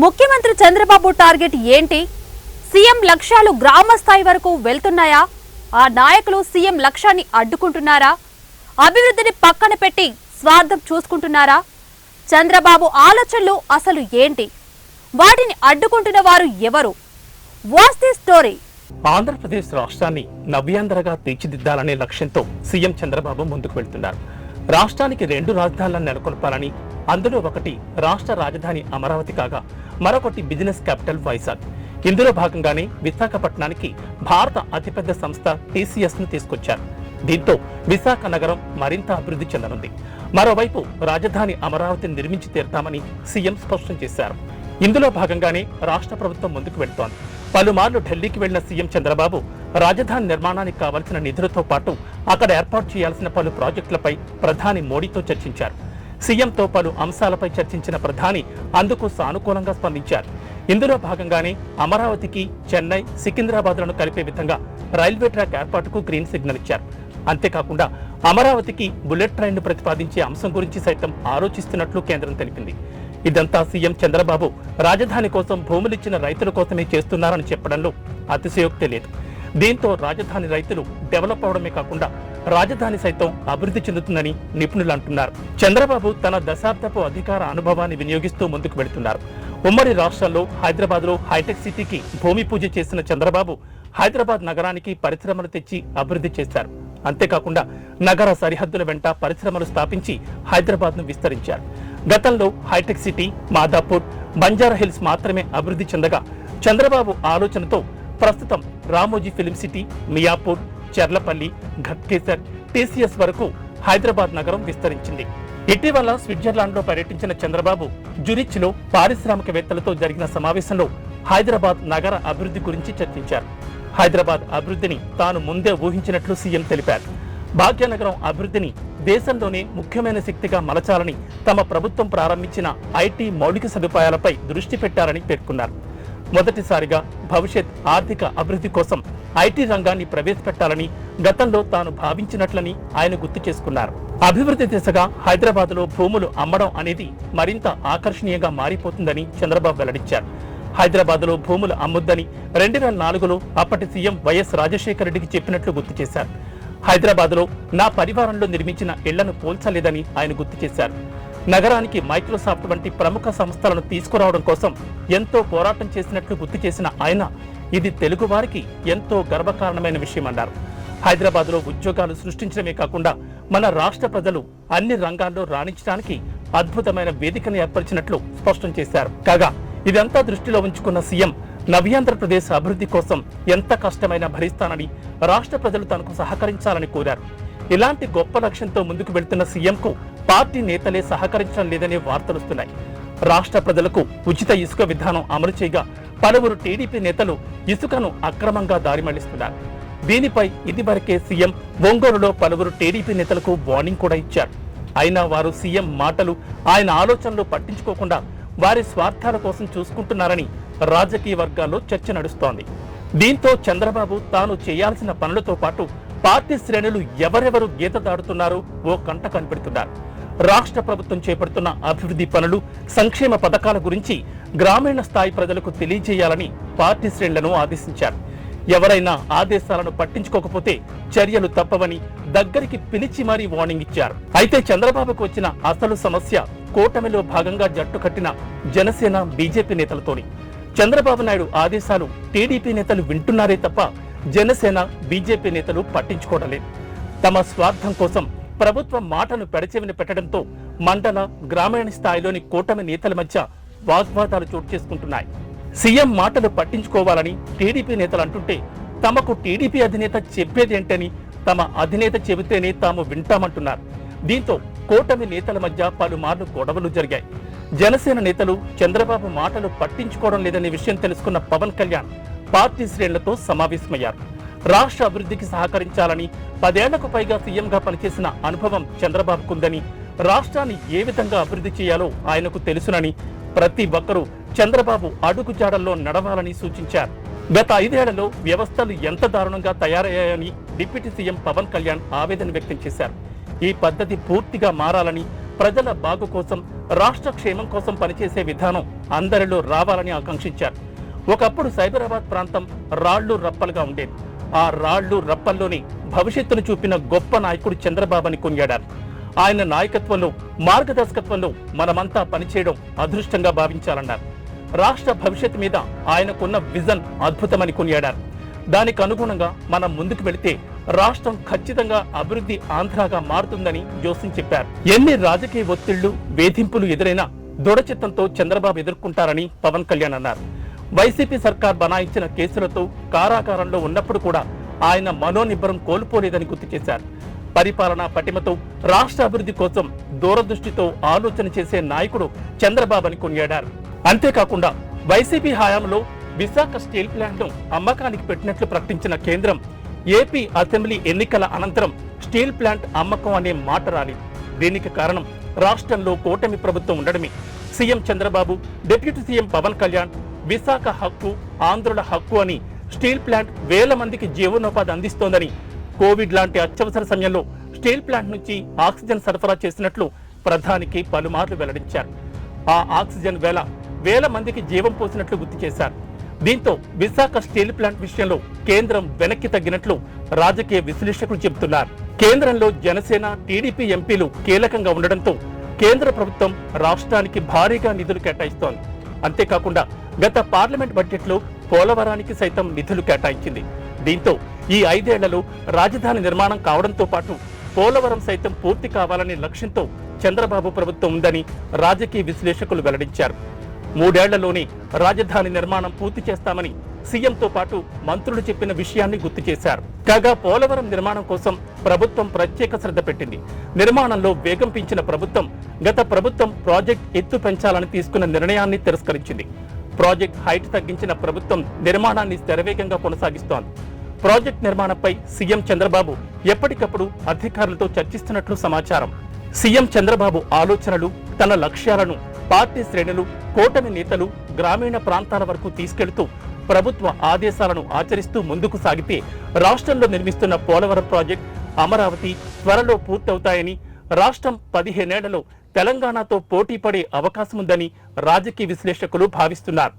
ముఖ్యమంత్రి చంద్రబాబు టార్గెట్ ఏంటి? సీఎం లక్ష్యాలు గ్రామ స్థాయి వరకు వెళ్తున్నాయా? ఆ నాయకులు సీఎం లక్ష్యాన్ని అడ్డుకుంటున్నారా? అభివృద్ధిని పక్కన పెట్టి స్వార్థం చూసుకుంటున్నారా? చంద్రబాబు ఆలోచనలు అసలు ఏంటి? వాటిని అడ్డుకుంటున్న వారు ఎవరు? What's the story? ఆంధ్రప్రదేశ్ రాష్ట్రాన్ని నవ్యాంధ్రగా తీర్చిదిద్దాలనే లక్ష్యంతో సీఎం చంద్రబాబు ముందుకు వెళ్తున్నారు. రాష్ట్రానికి 2 రాజధానులను నెలకొల్పాలని, అందులో ఒకటి రాష్ట్ర రాజధాని అమరావతి కాగా మరొకటి బిజినెస్ క్యాపిటల్ వైజాగ్. ఇందులో భాగంగానే విశాఖపట్నానికి భారత అతిపెద్ద సంస్థ టీసీఎస్ ను తీసుకొచ్చారు. దీంతో విశాఖ నగరం మరింత అభివృద్ధి చెందనుంది. మరోవైపు రాజధాని అమరావతిని నిర్మించి తీరుతామని సీఎం స్పష్టం చేశారు. ఇందులో భాగంగానే రాష్ట్ర ప్రభుత్వం ముందుకు వెళ్తోంది. పలుమార్లు ఢిల్లీకి వెళ్లిన సీఎం చంద్రబాబు రాజధాని నిర్మాణానికి కావలసిన నిధులతో పాటు అక్కడ ఏర్పాటు చేయాల్సిన పలు ప్రాజెక్టులపై ప్రధాని మోడీతో చర్చించారు. సీఎంతో పలు అంశాలపై చర్చించిన ప్రధాని అందుకు సానుకూలంగా స్పందించారు. ఇందులో భాగంగానే అమరావతికి చెన్నై, సికింద్రాబాద్లను కలిపే విధంగా రైల్వే ట్రాక్ ఏర్పాటుకు గ్రీన్ సిగ్నల్ ఇచ్చారు. అంతేకాకుండా అమరావతికి బుల్లెట్ ట్రైన్ను ప్రతిపాదించే అంశం గురించి సైతం ఆలోచిస్తున్నట్లు కేంద్రం తెలిపింది. ఇదంతా సీఎం చంద్రబాబు రాజధాని కోసం భూములిచ్చిన రైతుల కోసమే చేస్తున్నారని చెప్పడంలో అతిశయోక్తి లేదు. దీంతో రాజధాని రైతులు డెవలప్ అవడమే కాకుండా రాజధాని సైతం అభివృద్ధి చెందుతుందని నిపుణులు అంటున్నారు. చంద్రబాబు తన దశాబ్దపు అధికార అనుభవాన్ని వినియోగిస్తూ ముందుకు వెళుతున్నారు. ఉమ్మడి రాష్ట్రాల్లో హైదరాబాద్లో హైటెక్ సిటీకి భూమి పూజ చేసిన చంద్రబాబు హైదరాబాద్ నగరానికి పరిశ్రమలు తెచ్చి అభివృద్ధి చేశారు. అంతేకాకుండా నగర సరిహద్దుల వెంట పరిశ్రమలు స్థాపించి హైదరాబాద్ను విస్తరించారు. గతంలో హైటెక్ సిటీ, మాదాపూర్, బంజారా హిల్స్ మాత్రమే అభివృద్ధి చెందగా చంద్రబాబు ఆలోచనతో ప్రస్తుతం Ramoji film city, Miyapur, Cherlapalli, Ghatkesar, TCS వరకు హైదరాబాద్ నగరం విస్తరించింది. ఇటీవల స్విట్జర్లాండ్లో పర్యటించిన చంద్రబాబు జురిచ్లో పారిశ్రామికవేత్తలతో జరిగిన సమావేశంలో హైదరాబాద్ నగర అభివృద్ధి గురించి చర్చించారు. హైదరాబాద్ అభివృద్ధిని తాను ముందే ఊహించినట్లు సీఎం తెలిపారు. భాగ్యనగరం అభివృద్ధిని దేశంలోనే ముఖ్యమైన శక్తిగా మలచాలని తమ ప్రభుత్వం ప్రారంభించిన ఐటీ మౌలిక సదుపాయాలపై దృష్టి పెట్టారని పేర్కొన్నారు. మొదటిసారిగా భవిష్యత్ ఆర్థిక అభివృద్ధి కోసం ఐటీ రంగాన్ని ప్రవేశపెట్టాలని గతంలో తాను భావించినట్లని ఆయన గుర్తు చేసుకున్నారు. అభివృద్ధి దిశగా హైదరాబాద్లో భూములు అమ్మడం అనేది మరింత ఆకర్షణీయంగా మారిపోతుందని చంద్రబాబు వెల్లడించారు. హైదరాబాద్లో భూములు అమ్మొద్దని 2004లో అప్పటి సీఎం వైఎస్ రాజశేఖర రెడ్డికి చెప్పినట్లు గుర్తు చేశారు. హైదరాబాద్లో నా పరివారంలో నిర్మించిన ఇళ్లను పోల్చలేదని ఆయన గుర్తు చేశారు. నగరానికి మైక్రోసాఫ్ట్ వంటి ప్రముఖ సంస్థలను తీసుకురావడం కోసం ఎంతో పోరాటం చేసినట్లు గుర్తు చేసిన ఆయన ఇది తెలుగు వారికి ఎంతో గర్వకారణమైన విషయమన్నారు. హైదరాబాద్లో ఉద్యోగాలు సృష్టించడమే కాకుండా మన రాష్ట్ర ప్రజలు అన్ని రంగాల్లో రాణించడానికి అద్భుతమైన వేదికను ఏర్పరిచినట్లు స్పష్టం చేశారు. కాగా ఇదంతా దృష్టిలో ఉంచుకున్న సీఎం నవ్యాంధ్రప్రదేశ్ అభివృద్ధి కోసం ఎంత కష్టమైనా భరిస్తానని, రాష్ట్ర ప్రజలు తనకు సహకరించాలని కోరారు. ఇలాంటి గొప్ప లక్ష్యంతో ముందుకు వెళ్తున్న సీఎంకు పార్టీ నేతలే సహకరించడం లేదనే వార్తలుస్తున్నాయి. రాష్ట్ర ప్రజలకు ఉచిత ఇసుక విధానం అమలు చేయగా పలువురు టీడీపీ నేతలు ఇసుకను అక్రమంగా దారి మళ్లిస్తున్నారు. దీనిపై ఇదివరకే సీఎం ఒంగోలులో పలువురు టీడీపీ నేతలకు వార్నింగ్ కూడా ఇచ్చారు. అయినా వారు సీఎం మాటలు, ఆయన ఆలోచనలు పట్టించుకోకుండా వారి స్వార్థాల కోసం చూసుకుంటున్నారని రాజకీయ వర్గాల్లో చర్చ నడుస్తోంది. దీంతో చంద్రబాబు తాను చేయాల్సిన పనులతో పాటు పార్టీ శ్రేణులు ఎవరెవరు గీత దాడుతున్నారో ఓ కంట కనిపెడుతున్నారు. రాష్ట్ర ప్రభుత్వం చేపడుతున్న అభివృద్ధి పనులు, సంక్షేమ పథకాల గురించి గ్రామీణ స్థాయి ప్రజలకు తెలియజేయాలని పార్టీ శ్రేణులను ఆదేశించారు. ఎవరైనా ఆదేశాలను పట్టించుకోకపోతే చర్యలు తప్పవని దగ్గరికి పిలిచి మరీ వార్నింగ్ ఇచ్చారు. అయితే చంద్రబాబుకు వచ్చిన అసలు సమస్య కూటమిలో భాగంగా జట్టు కట్టిన జనసేన, బీజేపీ నేతలతోని. చంద్రబాబు నాయుడు ఆదేశాలు టీడీపీ నేతలు వింటున్నారే తప్ప జనసేన, బీజేపీ నేతలు పట్టించుకోవడం లేదు. తమ స్వార్థం కోసం ప్రభుత్వం మాటను పెడచెవిన పెట్టడంతో మండల, గ్రామీణ స్థాయిలోని కూటమి నేతల మధ్య వాగ్వాదాలు చోటు చేసుకుంటున్నాయి. సీఎం మాటలు పట్టించుకోవాలని టీడీపీ నేతలు అంటుంటే తమకు టీడీపీ అధినేత చెప్పేదేంటని, తమ అధినేత చెబితేనే తాము వింటామంటున్నారు. దీంతో కూటమి నేతల మధ్య పలుమార్లు గొడవలు జరిగాయి. జనసేన నేతలు చంద్రబాబు మాటలు పట్టించుకోవడం లేదనే విషయం తెలుసుకున్న పవన్ కళ్యాణ్ పార్టీ శ్రేణులతో సమావేశమయ్యారు. రాష్ట్ర అభివృద్ధికి సహకరించాలని, 10 ఏళ్లకు పైగా సీఎంగా పనిచేసిన అనుభవం చంద్రబాబుకుందని, రాష్ట్రాన్ని ఏ విధంగా అభివృద్ధి చేయాలో ఆయనకు తెలుసునని, ప్రతి ఒక్కరూ చంద్రబాబు అడుగుజాడల్లో నడవాలని సూచించారు. గత 5 ఏళ్లలో వ్యవస్థలు ఎంత దారుణంగా తయారయ్యాయని డిప్యూటీ సీఎం పవన్ కళ్యాణ్ ఆవేదన వ్యక్తం చేశారు. ఈ పద్ధతి పూర్తిగా మారాలని, ప్రజల బాగు కోసం రాష్ట్ర క్షేమం కోసం పనిచేసే విధానం అందరిలో రావాలని ఆకాంక్షించారు. ఒకప్పుడు సైబరాబాద్ ప్రాంతం రాళ్లు రప్పలుగా ఉండేది. ఆ రాళ్లు రప్పల్లోని భవిష్యత్తును చూపిన గొప్ప నాయకుడు చంద్రబాబు అని కొనియాడారు. ఆయన నాయకత్వంలో, మార్గదర్శకత్వంలో మనమంతా పనిచేయడం అదృష్టంగా భావించాలన్నారు. రాష్ట్ర భవిష్యత్తు మీద ఆయనకున్న విజన్ అద్భుతమని కొనియాడారు. దానికి అనుగుణంగా మనం ముందుకు వెళితే రాష్ట్రం ఖచ్చితంగా అభివృద్ధి ఆంధ్రాగా మారుతుందని జోస్యం చెప్పారు. ఎన్ని రాజకీయ ఒత్తిళ్లు, వేధింపులు ఎదురైనా దృఢచిత్తంతో చంద్రబాబు ఎదుర్కొంటారని పవన్ కళ్యాణ్ అన్నారు. వైసీపీ సర్కార్ బనాయించిన కేసులతో కారాగారంలో ఉన్నప్పుడు కూడా ఆయన మనోనిబ్బరం కోల్పోలేదని గుర్తు చేశారు. పరిపాలనా పటిమతో రాష్ట్ర అభివృద్ధి కోసం దూరదృష్టితో ఆలోచన చేసే నాయకుడు చంద్రబాబు అని కొనియాడారు. అంతేకాకుండా వైసీపీ హయాంలో విశాఖ స్టీల్ ప్లాంట్ ను అమ్మకానికి పెట్టినట్లు ప్రకటించిన కేంద్రం ఏపీ అసెంబ్లీ ఎన్నికల అనంతరం స్టీల్ ప్లాంట్ అమ్మకం అనే మాట రాలేదు. దీనికి కారణం రాష్ట్రంలో కూటమి ప్రభుత్వం ఉండడమే. CM Chandrababu, deputy CM Pavan Kalyan Visakha హక్కు, ఆంధ్రుల హక్కు అని స్టీల్ ప్లాంట్ వేల మందికి జీవనోపాధి అందిస్తోందని, కోవిడ్ లాంటి అత్యవసర సమయంలో స్టీల్ ప్లాంట్ నుంచి ఆక్సిజన్ సరఫరా చేసినట్లు ప్రధానికి పలుమార్లు వెల్లడించారు. ఆ ఆక్సిజన్ వేల మందికి జీవం పోసినట్లు గుర్తు చేశారు. దీంతో విశాఖ స్టీల్ ప్లాంట్ విషయంలో కేంద్రం వెనక్కి తగ్గినట్లు రాజకీయ విశ్లేషకులు చెబుతున్నారు. కేంద్రంలో జనసేన, టీడీపీ ఎంపీలు కీలకంగా ఉండడంతో కేంద్ర ప్రభుత్వం రాష్ట్రానికి భారీగా నిధులు కేటాయిస్తోంది. అంతేకాకుండా గత పార్లమెంట్ బడ్జెట్లో పోలవరానికి సైతం నిధులు కేటాయించింది. దీంతో ఈ 5 ఏళ్లలో రాజధాని నిర్మాణం కావడంతో పాటు పోలవరం సైతం పూర్తి కావాలనే లక్ష్యంతో చంద్రబాబు ప్రభుత్వం ఉందని రాజకీయ విశ్లేషకులు వెల్లడించారు. 3 ఏళ్లలోనే రాజధాని నిర్మాణం పూర్తి చేస్తామని సీఎంతో పాటు మంత్రులు చెప్పిన విషయాన్ని గుర్తు చేశారు. కాగా పోలవరం నిర్మాణం కోసం ప్రభుత్వం ప్రత్యేక శ్రద్ధ పెట్టింది. నిర్మాణంలో వేగం పెంచిన ప్రభుత్వం గత ప్రభుత్వం ప్రాజెక్ట్ ఎత్తు పెంచాలని తీసుకున్న నిర్ణయాన్ని తిరస్కరించింది. ప్రాజెక్ట్ హైట్ తగ్గించిన ప్రభుత్వం నిర్మాణాన్ని శరవేగంగా కొనసాగిస్తోంది. ప్రాజెక్ట్ నిర్మాణంపై సీఎం చంద్రబాబు ఎప్పటికప్పుడు అధికారులతో చర్చిస్తున్నట్లు సమాచారం. సీఎం చంద్రబాబు ఆలోచనలు, తన లక్ష్యాలను పార్టీ శ్రేణులు, కూటమి నేతలు గ్రామీణ ప్రాంతాల వరకు తీసుకెళ్తూ ప్రభుత్వ ఆదేశాలను ఆచరిస్తూ ముందుకు సాగితే రాష్ట్రంలో నిర్మిస్తున్న పోలవరం ప్రాజెక్ట్, అమరావతి త్వరలో పూర్తవుతాయని, రాష్ట్రం 15 ఏళ్లలో తెలంగాణతో పోటీ పడే అవకాశం ఉందని రాజకీయ విశ్లేషకులు భావిస్తున్నారు.